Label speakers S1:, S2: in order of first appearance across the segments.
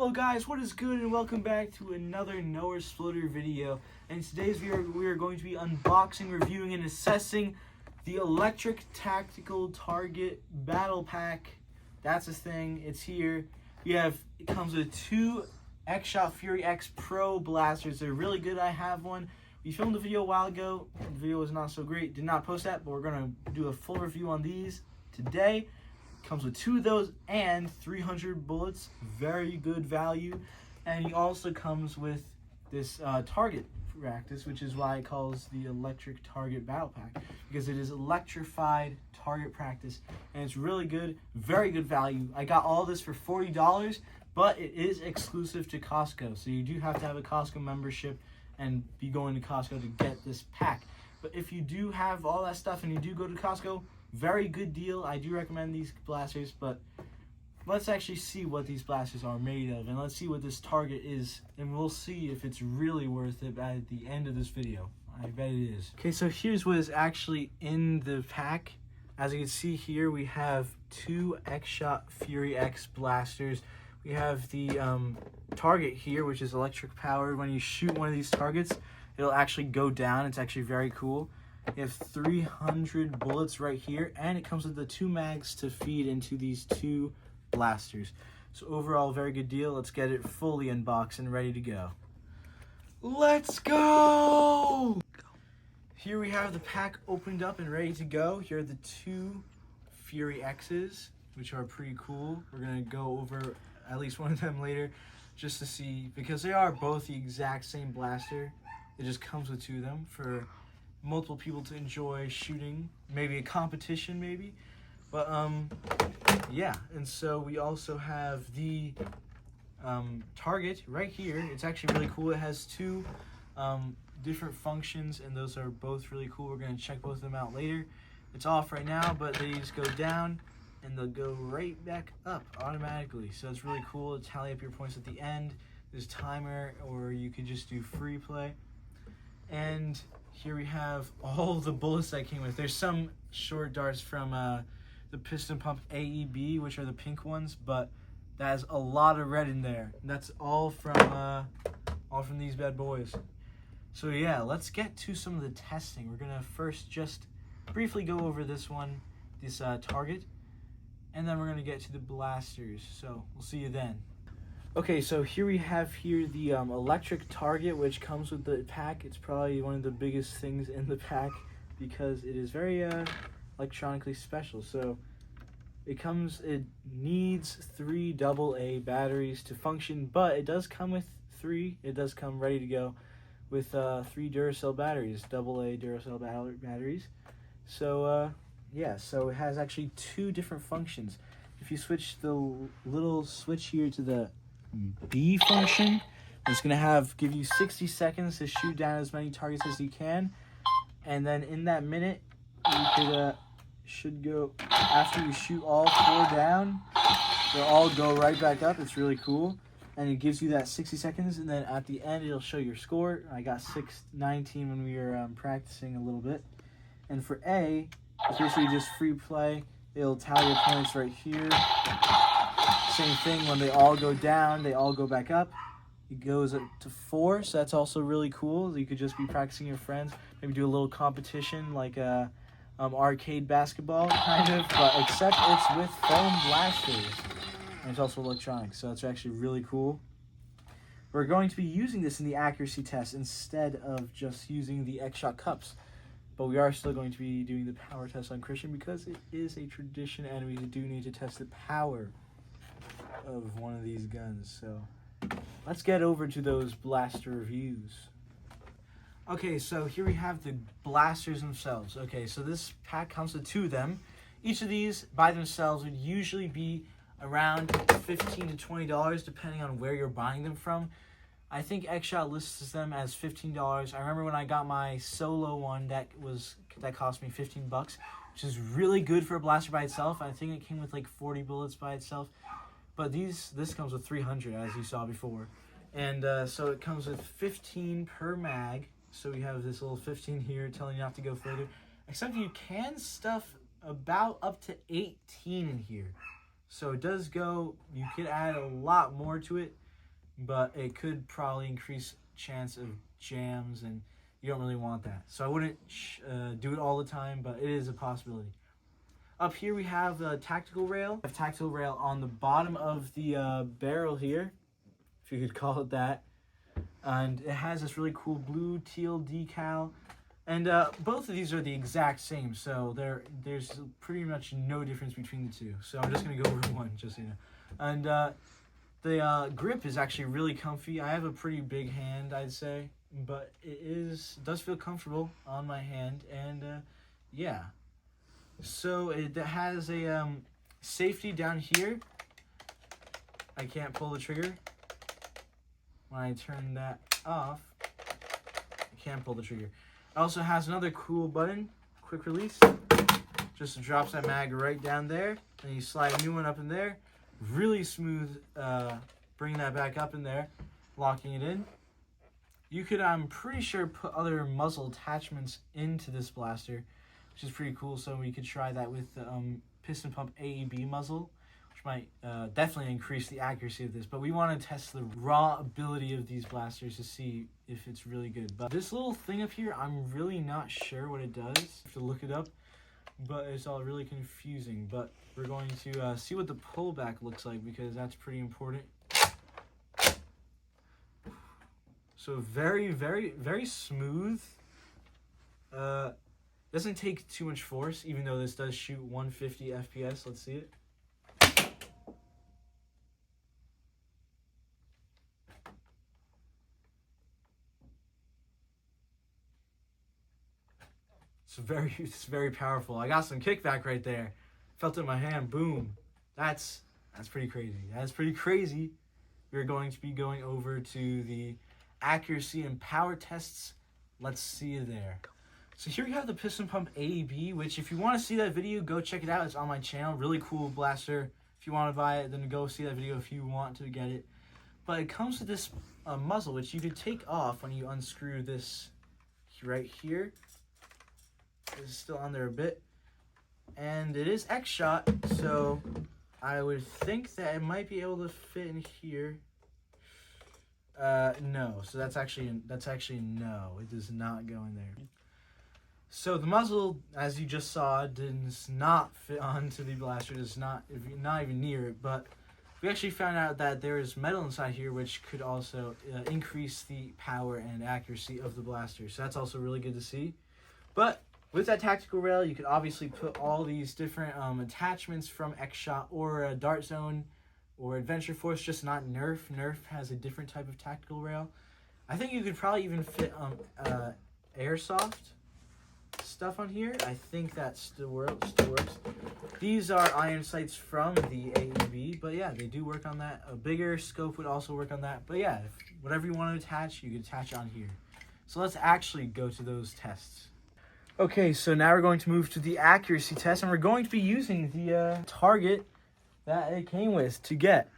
S1: Hello guys, what is good, and welcome back to another Noersploder video. And today's video we are going to be unboxing, reviewing, and assessing the Electric Tactical Target Battle Pack. That's a thing, it's here. It comes with two Xshot Fury X Pro blasters. They're really good. I have one. We filmed a video a while ago. The video was not so great. Did not post that, but we're gonna do a full review on these today. Comes with two of those and 300 bullets. Very good value. And he also comes with this target practice, which is why it calls the Electric Target Battle Pack, because it is electrified target practice, and it's really good. Very good value. I got all this for $40, but it is exclusive to Costco, so you do have to have a Costco membership and be going to Costco to get this pack. But if you do have all that stuff and you do go to Costco, very good deal. I do recommend these blasters, but let's actually see what these blasters are made of, and let's see what this target is, and we'll see if it's really worth it at the end of this video. I bet it is. Okay, so here's what is actually in the pack. As you can see here, we have two Xshot Fury X blasters. We have the target here, which is electric powered. When you shoot one of these targets, it'll actually go down. It's actually very cool. You have 300 bullets right here, and it comes with the two mags to feed into these two blasters. So overall, very good deal. Let's get it fully unboxed and ready to go. Let's go! Here we have the pack opened up and ready to go. Here are the two Fury X's, which are pretty cool. We're gonna go over at least one of them later, just to see, because they are both the exact same blaster. It just comes with two of them for multiple people to enjoy shooting, maybe a competition maybe, but yeah. And so we also have the target right here. It's actually really cool. It has two different functions, and those are both really cool. We're going to check both of them out later. It's off right now, but they just go down and they'll go right back up automatically, so it's really cool. To tally up your points at the end. There's timer, or you could just do free play. And here we have all the bullets that came with. There's some short darts from the piston pump AEB, which are the pink ones, but that has a lot of red in there. And that's all from these bad boys. So yeah, let's get to some of the testing. We're gonna first just briefly go over this target, and then we're gonna get to the blasters. So we'll see you then. Okay, so here we have the electric target, which comes with the pack. It's probably one of the biggest things in the pack because it is very electronically special. So it needs 3 AA batteries to function, but it does come with 3. It does come ready to go with 3 Duracell batteries, AA Duracell batteries. So yeah, so it has actually 2 different functions. If you switch the little switch here to the B function, it's gonna give you 60 seconds to shoot down as many targets as you can, and then in that minute you should go, after you shoot all 4 down, they'll all go right back up. It's really cool, and it gives you that 60 seconds, and then at the end it'll show your score. I got 619 when we were practicing a little bit. And for A, it's basically just free play. It'll tally your points right here. Same thing, when they all go down, they all go back up. It goes up to 4, so that's also really cool. You could just be practicing your friends, maybe do a little competition like arcade basketball kind of, but except it's with foam blasters, and it's also electronic, so it's actually really cool. We're going to be using this in the accuracy test instead of just using the Xshot cups, but we are still going to be doing the power test on Christian because it is a tradition, and we do need to test the power of one of these guns. So let's get over to those blaster reviews. Okay, so here we have the blasters themselves. Okay, so this pack comes with 2 of them. Each of these by themselves would usually be around $15 to $20 depending on where you're buying them from. I think Xshot lists them as $15. I remember when I got my solo one, that cost me $15, which is really good for a blaster by itself. I think it came with like 40 bullets by itself. But this comes with 300, as you saw before. And so it comes with 15 per mag. So we have this little 15 here telling you not to go further. Except you can stuff about up to 18 in here. So it does go, you could add a lot more to it. but it could probably increase chance of jams, and you don't really want that. So I wouldn't do it all the time, but it is a possibility. Up here we have a tactical rail. A tactical rail on the bottom of the barrel here, if you could call it that. And it has this really cool blue teal decal. And both of these are the exact same, so there's pretty much no difference between the two. So I'm just going to go over one, just so you know. And the grip is actually really comfy. I have a pretty big hand, I'd say, but it does feel comfortable on my hand, and yeah. So it has a safety down here. I can't pull the trigger. When I turn that off, I can't pull the trigger. It also has another cool button, quick release. Just drops that mag right down there, and you slide a new one up in there. Really smooth, bringing that back up in there, locking it in. You could, I'm pretty sure, put other muzzle attachments into this blaster, which is pretty cool. So we could try that with the piston pump AEB muzzle, which might definitely increase the accuracy of this. But we want to test the raw ability of these blasters to see if it's really good. But this little thing up here, I'm really not sure what it does. I have to look it up, but it's all really confusing. But we're going to see what the pullback looks like, because that's pretty important. So very, very, very smooth. Doesn't take too much force, even though this does shoot 150 FPS. Let's see it. It's very powerful. I got some kickback right there. Felt it in my hand. Boom. That's pretty crazy. That's pretty crazy. We're going to be going over to the accuracy and power tests. Let's see you there. So here we have the piston pump AEB, which if you want to see that video, go check it out. It's on my channel. Really cool blaster. If you want to buy it, then go see that video if you want to get it. But it comes with this muzzle, which you could take off when you unscrew this right here. It's still on there a bit. And it is Xshot, so I would think that it might be able to fit in here. No. So that's actually no. It does not go in there. So the muzzle, as you just saw, does not fit onto the blaster. Does not even near it. But we actually found out that there is metal inside here, which could also increase the power and accuracy of the blaster. So that's also really good to see. But with that tactical rail, you could obviously put all these different attachments from Xshot or Dart Zone or Adventure Force, just not Nerf. Nerf has a different type of tactical rail. I think you could probably even fit airsoft stuff on here. I think that still works. These are iron sights from the AEB, but yeah, they do work on that. A bigger scope would also work on that. But yeah, whatever you want to attach, you could attach on here. So let's actually go to those tests. Okay, so now we're going to move to the accuracy test, and we're going to be using the target that it came with to get.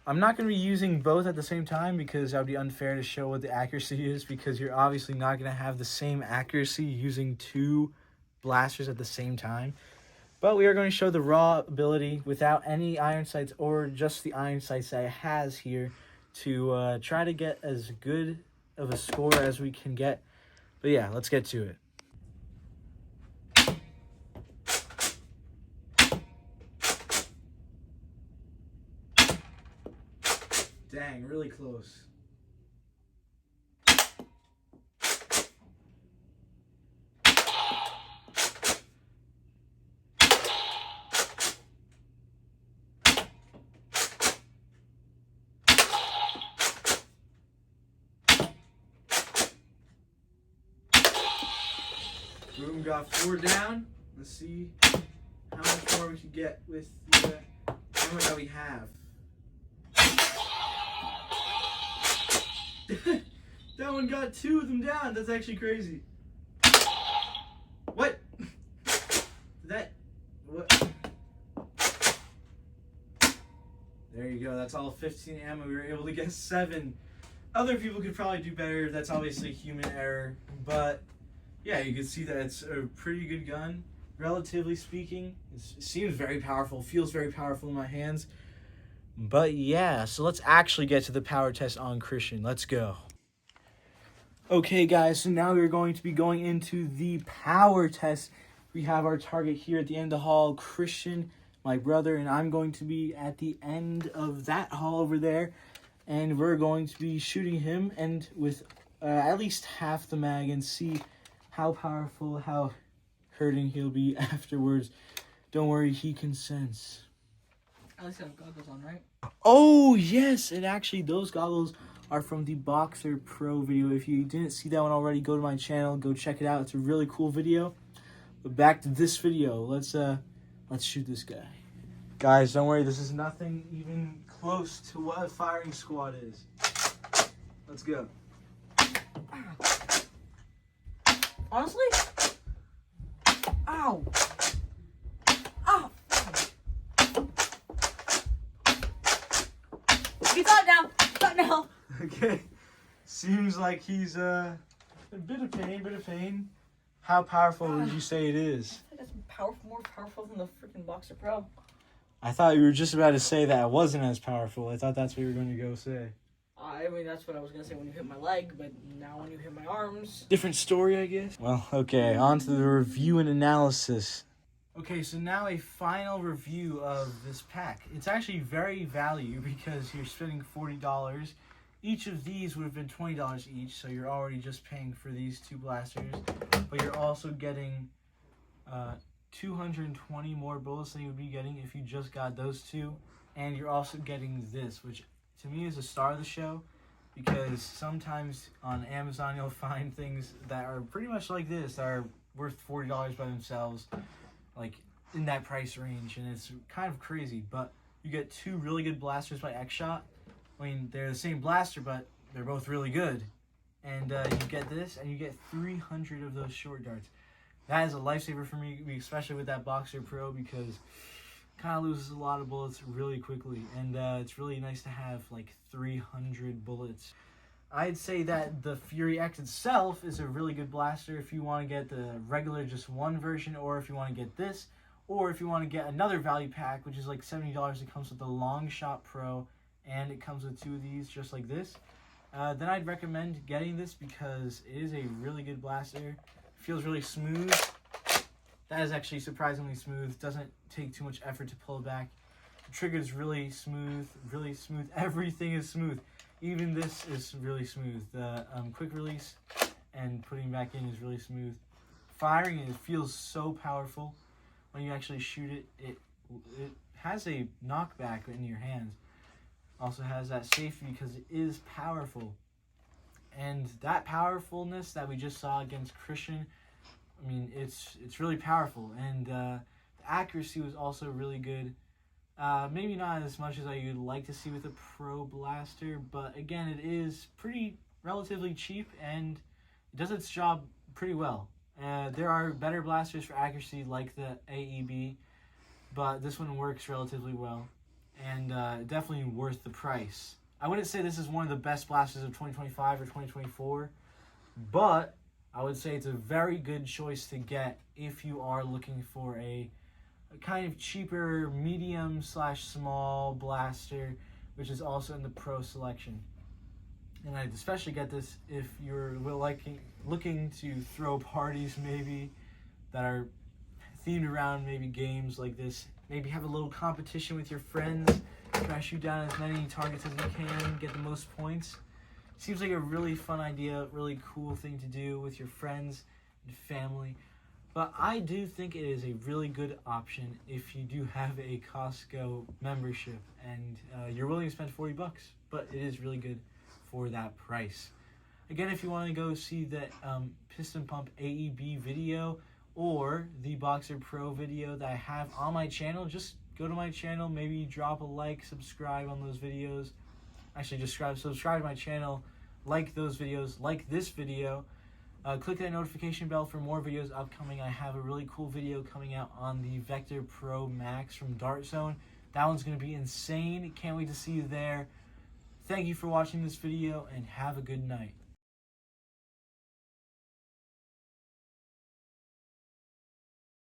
S1: I'm not going to be using both at the same time, because that would be unfair to show what the accuracy is, because you're obviously not going to have the same accuracy using two blasters at the same time. But we are going to show the raw ability without any iron sights, or just the iron sights that it has here, to try to get as good of a score as we can get. But yeah, let's get to it. Dang, really close. Boom, got 4 down. Let's see how much more we can get with the ammo that we have. That one got 2 of them down. That's actually crazy. What? What? There you go. That's all 15 ammo. We were able to get 7. Other people could probably do better. That's obviously human error. But yeah, you can see that it's a pretty good gun, relatively speaking. It seems very powerful. Feels very powerful in my hands. But yeah, so let's actually get to the power test on Christian. Let's go. Okay, guys, so now we're going to be going into the power test. We have our target here at the end of the hall, Christian, my brother, and I'm going to be at the end of that hall over there. And we're going to be shooting him and with at least half the mag and see how powerful, how hurting he'll be afterwards. Don't worry, he consents.
S2: At least I have goggles on, right?
S1: Oh, yes, and actually those goggles are from the Boxer Pro video. If you didn't see that one already, go to my channel, go check it out. It's a really cool video. But back to this video. Let's shoot this guy. Guys, don't worry, this is nothing even close to what a firing squad is. Let's go.
S2: Honestly? Ow! Ow! He's out now! He's out now!
S1: Okay. Seems like he's a bit of pain. How powerful would you say it is?
S2: I think that's more powerful than the freaking Boxer Pro.
S1: I thought you were just about to say that it wasn't as powerful. I thought that's what you were going to go say.
S2: I mean, that's what I was going to say when you hit my leg, but now when you hit my arms...
S1: Different story, I guess? Well, okay, on to the review and analysis. Okay, so now a final review of this pack. It's actually very value because you're spending $40. Each of these would have been $20 each, so you're already just paying for these two blasters. But you're also getting 220 more bullets than you would be getting if you just got those two. And you're also getting this, which to me is a star of the show, because sometimes on Amazon you'll find things that are pretty much like this, that are worth $40 by themselves, like in that price range, and it's kind of crazy. But you get two really good blasters by Xshot. I mean, they're the same blaster, but they're both really good. And you get this, and you get 300 of those short darts. That is a lifesaver for me, especially with that Boxer Pro, because it kind of loses a lot of bullets really quickly. And it's really nice to have like 300 bullets. I'd say that the Fury X itself is a really good blaster if you want to get the regular just one version, or if you want to get this, or if you want to get another value pack, which is like $70. It comes with the Xshot Pro, and it comes with two of these just like this. Then I'd recommend getting this because it is a really good blaster. It feels really smooth. That is actually surprisingly smooth. Doesn't take too much effort to pull it back. The trigger is really smooth, really smooth. Everything is smooth. Even this is really smooth. The quick release and putting back in is really smooth. Firing, it feels so powerful. When you actually shoot it, it has a knockback in your hands. Also has that safety because it is powerful. And that powerfulness that we just saw against Christian, I mean, it's really powerful. And the accuracy was also really good. Maybe not as much as I would like to see with a Pro Blaster, but again, it is pretty relatively cheap and it does its job pretty well. There are better blasters for accuracy like the AEB, but this one works relatively well and definitely worth the price. I wouldn't say this is one of the best blasters of 2025 or 2024, but I would say it's a very good choice to get if you are looking for a kind of cheaper medium/small blaster, which is also in the Pro selection. And I'd especially get this if you're looking to throw parties maybe that are themed around maybe games like this. Maybe have a little competition with your friends, try to shoot down as many targets as you can, get the most points. Seems like a really fun idea, really cool thing to do with your friends and family. But I do think it is a really good option if you do have a Costco membership and you're willing to spend $40, but it is really good for that price. Again, if you want to go see the Piston Pump AEB video or the Boxer Pro video that I have on my channel, just go to my channel, maybe drop a like, subscribe on those videos. Actually, just subscribe to my channel, like those videos, like this video. Click that notification bell for more videos upcoming. I have a really cool video coming out on the Vector Pro Max from Dart Zone. That one's going to be insane. Can't wait to see you there. Thank you for watching this video and have a good night.